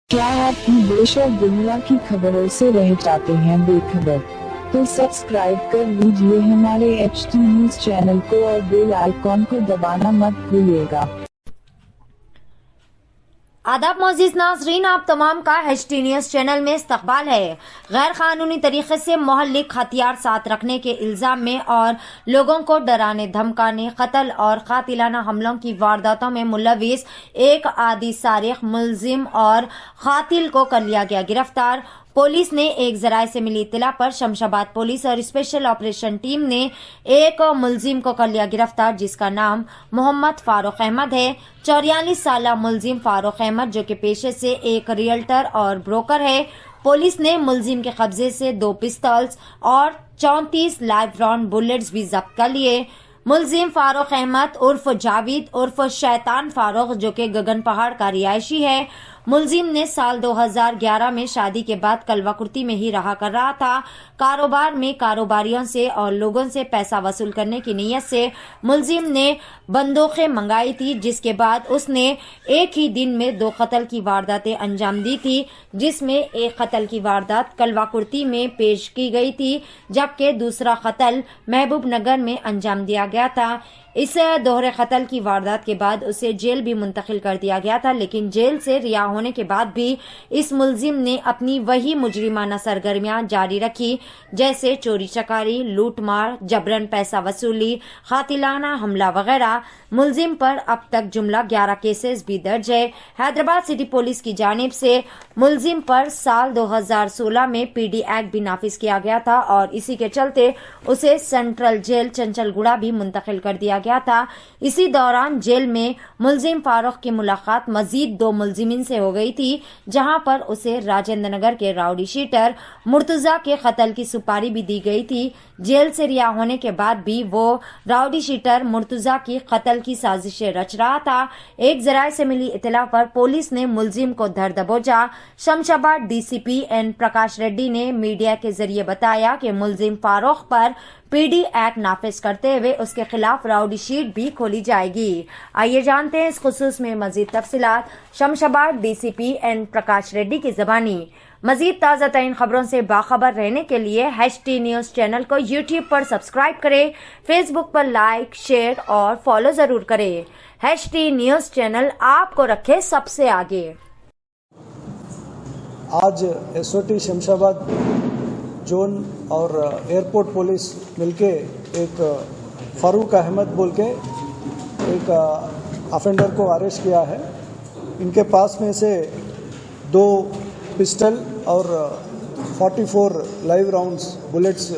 क्या आप भी देश और दुनिया की खबरों से रह जाते हैं बेखबर? तो सब्सक्राइब कर लीजिए हमारे HT न्यूज चैनल को और बेल आइकॉन को दबाना मत भूलिएगा। आदाब मोअज़्ज़िज़ नाज़रीन, आप तमाम का HT न्यूज़ चैनल में इस्तकबाल है। गैर कानूनी तरीके से मोहल्लिक हथियार साथ रखने के इल्जाम में और लोगों को डराने धमकाने, कत्ल और कातिलाना हमलों की वारदातों में मुलविस एक आदि सारिक मुलजिम और कातिल को कर लिया गया गिरफ्तार। पुलिस ने एक जराये से मिली इत्तला पर शमशाबाद पुलिस और स्पेशल ऑपरेशन टीम ने एक मुलजिम को कर लिया गिरफ्तार, जिसका नाम मोहम्मद फारूक अहमद है। 44 साला मुलजिम फारूक अहमद, जो कि पेशे से एक रियल्टर और ब्रोकर है। पुलिस ने मुलजिम के कब्जे से 2 पिस्तौल्स और 34 लाइव राउंड बुलेट्स भी जब्त कर लिए। मुलजिम फारूक अहमद उर्फ जावेद उर्फ शैतान फारूक, जो कि गगन पहाड़ का रिहायशी है। मुलजिम ने साल 2011 में शादी के बाद कलवाकुर्ती में ही रहा कर रहा था। कारोबार में कारोबारियों से और लोगों से पैसा वसूल करने की नीयत से मुलजिम ने बंदूकें मंगाई थी, जिसके बाद उसने एक ही दिन में 2 कत्ल की वारदातें अंजाम दी थी, जिसमें एक कत्ल की वारदात कलवाकुर्ती में पेश की गई थी, जबकि दूसरा कत्ल महबूब नगर में अंजाम दिया गया था। इस दोहरे कत्ल की वारदात के बाद उसे जेल भी मुंतकिल कर दिया गया था, लेकिन जेल से रिहा होने के बाद भी इस मुलजिम ने अपनी वही मुजरिमाना सरगर्मियां जारी रखी, जैसे चोरी चकारी, लूटमार, जबरन पैसा वसूली, कातिलाना हमला वगैरह। मुलजिम पर अब तक जुमला 11 केसेस भी दर्ज है। हैदराबाद सिटी पुलिस की जानिब से मुलजिम पर साल 2016 में PD एक्ट भी नाफिज किया गया था और इसी के चलते उसे सेंट्रल जेल चंचलगुड़ा भी मुंतकिल कर दिया गया था। इसी दौरान जेल में मुलजिम फारूक की मुलाकात मजीद 2 मुलजिमिन से हो गई थी, जहां पर उसे राजेंद्र नगर के राउडी शीटर मुर्तजा के कत्ल की सुपारी भी दी गई थी। जेल से रिहा होने के बाद भी वो राउडी शीटर मुर्तजा की कत्ल की साजिशें रच रहा था। एक जराये से मिली इत्तला पर पुलिस ने मुलजिम को धर दबोचा। शमशाबाद DCP N प्रकाश रेड्डी ने मीडिया के जरिए बताया कि मुलजिम फारूक पर PD एक्ट नाफिज करते हुए उसके खिलाफ राउडी शीट भी खोली जाएगी। आइए जानते हैं इस खुसूस में मजीद तफसीलात शमशाबाद DCP N प्रकाश रेड्डी की ज़बानी। मजीद ताज़ा तरीन खबरों से बाखबर रहने के लिए HT न्यूज़ चैनल को YouTube पर सब्सक्राइब करें, Facebook पर लाइक, शेयर और फॉलो जरूर करें। HT न्यूज़ चैनल आपको रखे सबसे आगे। आज SOT शमशाबाद जोन और एयरपोर्ट पुलिस मिलके एक फारूक अहमद बोल के एक अफेंडर को अरेस्ट किया है। इनके पास में से 2 पिस्टल और 44 लाइव राउंड्स बुलेट्स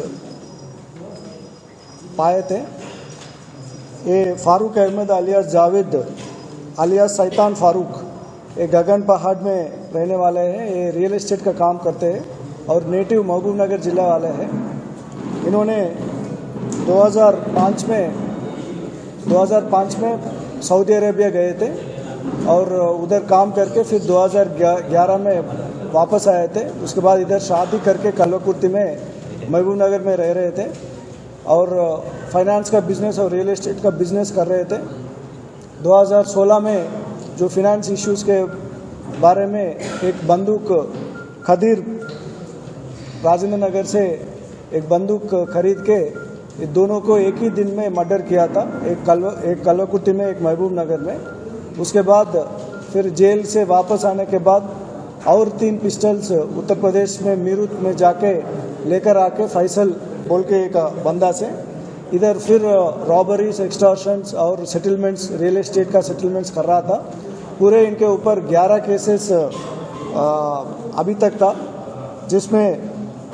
पाए थे। ये फारूक अहमद अलियास जावेद अलियास शैतान फारूक ये गगन पहाड़ में रहने वाले हैं। ये रियल एस्टेट का काम करते हैं और नेटिव महबूब नगर जिला वाले हैं। इन्होंने 2005 में सऊदी अरेबिया गए थे और उधर काम करके फिर 2011 में वापस आए थे। उसके बाद इधर शादी करके कलवाकुर्ती में महबूब नगर में रह रहे थे और फाइनेंस का बिजनेस और रियल एस्टेट का बिजनेस कर रहे थे। 2016 में जो फिनेंस इश्यूज के बारे में एक बंदूक खदीर राजेंद्र नगर से एक बंदूक खरीद के ये दोनों को एक ही दिन में मर्डर किया था, एक कलवाकुर्ती में, एक महबूब नगर में। उसके बाद फिर जेल से वापस आने के बाद और 3 पिस्टल्स उत्तर प्रदेश में मीरठ में जाके लेकर आके फैसल बोल के एक बंदा से इधर फिर रॉबरीज, एक्सटॉर्शंस और सेटलमेंट्स, रियल एस्टेट का सेटलमेंट्स कर रहा था। पूरे इनके ऊपर 11 केसेस अभी तक था, जिसमें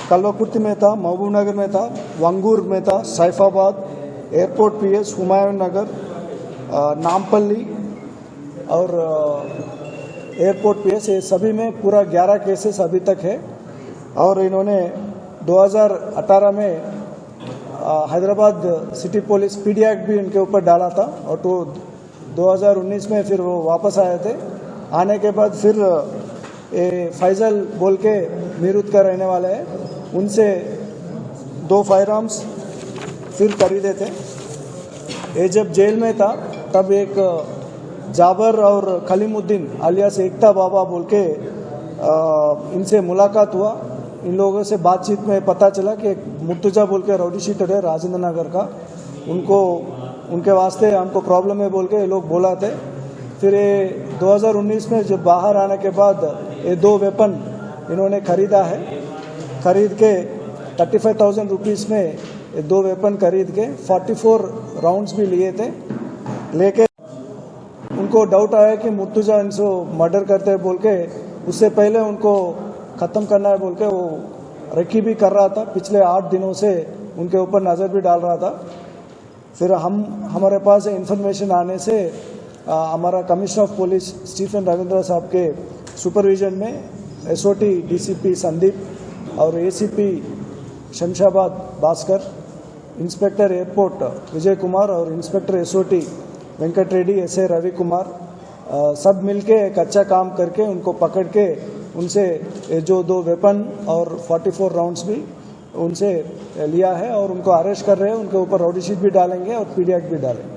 कलवाकुर्ती में था, महबूब नगर में था, वंगूर में था, सैफाबाद, एयरपोर्ट PS, हुमायूं नगर, नामपल्ली और एयरपोर्ट PS, ये सभी में पूरा 11 केसेस अभी तक है। और इन्होंने 2018 में Hyderabad city police PD act भी इनके ऊपर डाला था और तो 2019 में फिर वो वापस आए थे। आने के बाद फिर फैजल बोल के मीरठ का रहने वाला है, उनसे 2 फायर आर्म्स फिर खरीदे थे। ये जब जेल में था तब एक जाबर और खलीमुद्दीन अलियास एकता बाबा बोल के इनसे मुलाकात हुआ। इन लोगों से बातचीत में पता चला कि एक मुर्तुजा बोल के राउडी शीटर है राजेंद्र नगर का, उनके वास्ते हमको प्रॉब्लम है बोल के ये लोग बोला थे। फिर ये 2019 में जब बाहर आने के बाद ये 2 वेपन इन्होंने खरीदा है। खरीद के 35,000 रुपीज़ में ये 2 वेपन खरीद के 44 राउंड्स भी लिए थे। लेके उनको डाउट आया कि मुर्तुजा इनको मर्डर करते हैं बोल के, उससे पहले उनको ख़त्म करना है बोल के वो रेकी भी कर रहा था। पिछले 8 दिनों से उनके ऊपर नज़र भी डाल रहा था। फिर हमारे पास इन्फॉर्मेशन आने से हमारा commissioner of police Stephen Ravindra साहब के सुपरविजन में एसओटी डीसीपी संदीप और ACP Shamshabad Bhaskar, inspector airport Vijay Kumar और inspector SOT Venkat Reddy, SA Ravi Kumar सब मिलके एक अच्छा काम करके उनको पकड़ के उनसे जो 2 वेपन और 44 राउंड्स भी उनसे लिया है और उनको अरेस्ट कर रहे हैं। उनके ऊपर राउडी शीट भी डालेंगे और पीडी एक्ट भी डालेंगे।